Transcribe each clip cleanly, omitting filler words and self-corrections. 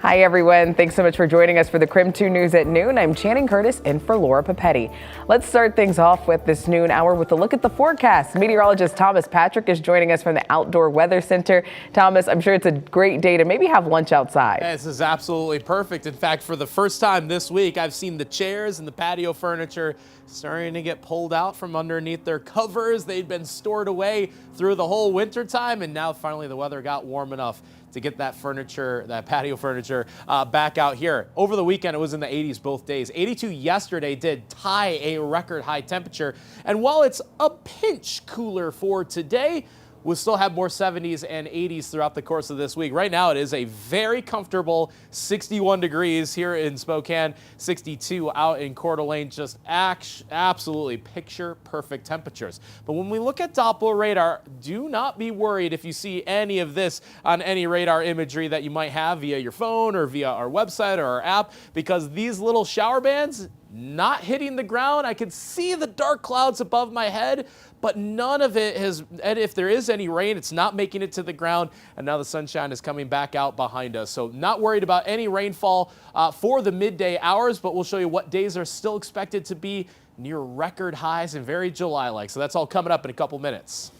Hi, everyone. Thanks so much for joining us for the KREM 2 News at noon. I'm Channing Curtis in for Laura Papetti. Let's start things off with this noon hour with a look at the forecast. Meteorologist Thomas Patrick is joining us from the Outdoor Weather Center. Thomas, I'm sure it's a great day to maybe have lunch outside. This is absolutely perfect. In fact, for the first time this week, I've seen the chairs and the patio furniture starting to get pulled out from underneath their covers. They'd been stored away through the whole winter time, and now finally the weather got warm enough to get that furniture, that patio furniture, back out here. Over the weekend, it was in the 80s both days. 82 yesterday did tie a record high temperature. And while it's a pinch cooler for today, we'll still have more 70s and 80s throughout the course of this week. Right now, it is a very comfortable 61 degrees here in Spokane, 62 out in Coeur d'Alene, just absolutely picture perfect temperatures. But when we look at Doppler radar, do not be worried if you see any of this on any radar imagery that you might have via your phone or via our website or our app, because these little shower bands not hitting the ground. I can see the dark clouds above my head, but none of it has, and if there is any rain, it's not making it to the ground, and now the sunshine is coming back out behind us. So not worried about any rainfall for the midday hours, but we'll show you what days are still expected to be near record highs and very July-like. So that's all coming up in a couple minutes.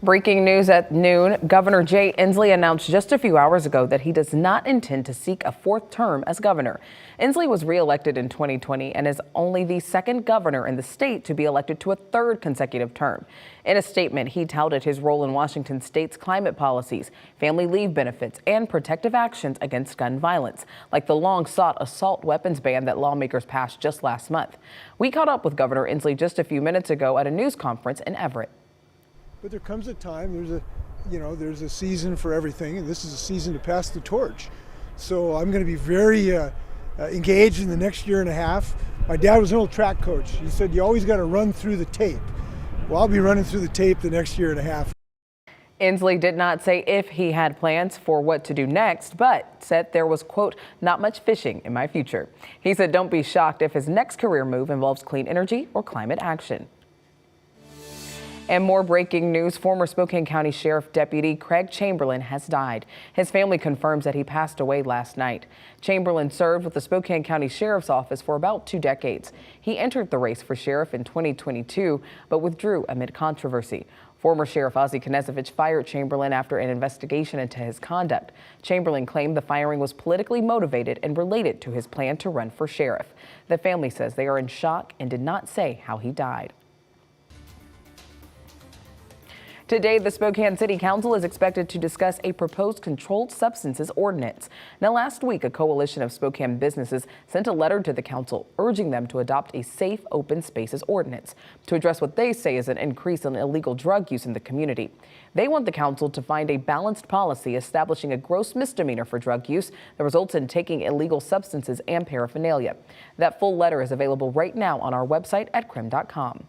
Breaking news at noon, Governor Jay Inslee announced just a few hours ago that he does not intend to seek a fourth term as governor. Inslee was reelected in 2020 and is only the second governor in the state to be elected to a third consecutive term. In a statement, he touted his role in Washington state's climate policies, family leave benefits, and protective actions against gun violence, like the long-sought assault weapons ban that lawmakers passed just last month. We caught up with Governor Inslee just a few minutes ago at a news conference in Everett. But there comes a time, there's a season for everything, and this is a season to pass the torch. So I'm going to be very engaged in the next year and a half. My dad was an old track coach. He said, you always got to run through the tape. Well, I'll be running through the tape the next year and a half. Inslee did not say if he had plans for what to do next, but said there was, quote, not much fishing in my future. He said don't be shocked if his next career move involves clean energy or climate action. And more breaking news, former Spokane County Sheriff Deputy Craig Chamberlain has died. His family confirms that he passed away last night. Chamberlain served with the Spokane County Sheriff's Office for about 2 decades. He entered the race for sheriff in 2022, but withdrew amid controversy. Former Sheriff Ozzie Knezevich fired Chamberlain after an investigation into his conduct. Chamberlain claimed the firing was politically motivated and related to his plan to run for sheriff. The family says they are in shock and did not say how he died. Today, the Spokane City Council is expected to discuss a proposed controlled substances ordinance. Now, last week, a coalition of Spokane businesses sent a letter to the council urging them to adopt a safe open spaces ordinance to address what they say is an increase in illegal drug use in the community. They want the council to find a balanced policy establishing a gross misdemeanor for drug use that results in taking illegal substances and paraphernalia. That full letter is available right now on our website at krem.com.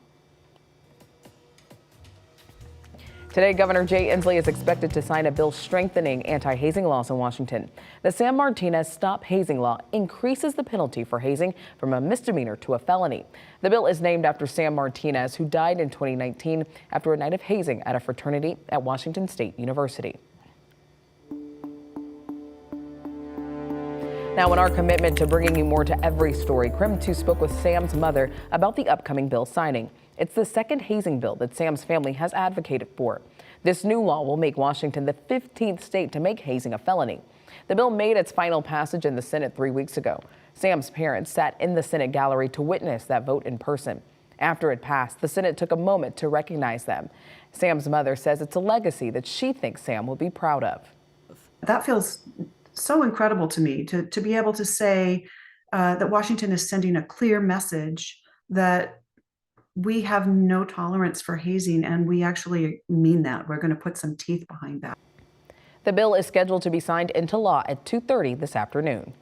Today, Governor Jay Inslee is expected to sign a bill strengthening anti-hazing laws in Washington. The Sam Martinez Stop Hazing Law increases the penalty for hazing from a misdemeanor to a felony. The bill is named after Sam Martinez, who died in 2019 after a night of hazing at a fraternity at Washington State University. Now, in our commitment to bringing you more to every story, KREM 2 spoke with Sam's mother about the upcoming bill signing. It's the second hazing bill that Sam's family has advocated for. This new law will make Washington the 15th state to make hazing a felony. The bill made its final passage in the Senate 3 weeks ago. Sam's parents sat in the Senate gallery to witness that vote in person. After it passed, the Senate took a moment to recognize them. Sam's mother says it's a legacy that she thinks Sam will be proud of. That feels so incredible to me, to be able to say that Washington is sending a clear message that we have no tolerance for hazing, and we actually mean that. We're going to put some teeth behind that. The bill is scheduled to be signed into law at 2:30 this afternoon.